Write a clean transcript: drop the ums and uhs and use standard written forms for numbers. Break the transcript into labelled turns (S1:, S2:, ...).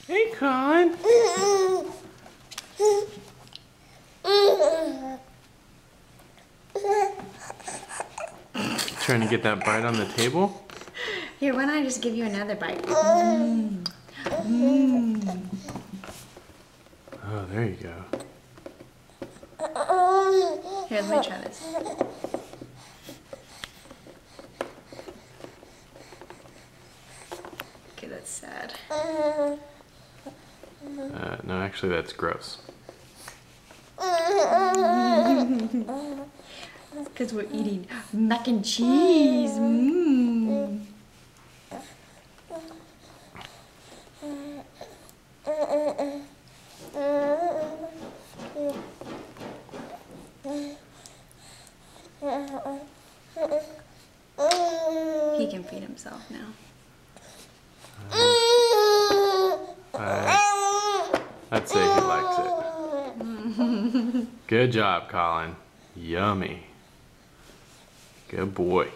S1: Hey, Colin. Trying to get that bite on the table?
S2: Here, why don't I just give you another bite? Mm. Mm.
S1: Oh, there you go.
S2: Here, let me try this. Okay, that's sad.
S1: No, actually, that's gross.
S2: Because we're eating mac and cheese. Mm. He can feed himself now.
S1: I'd say he likes it. Good job, Colin. Yummy. Good boy.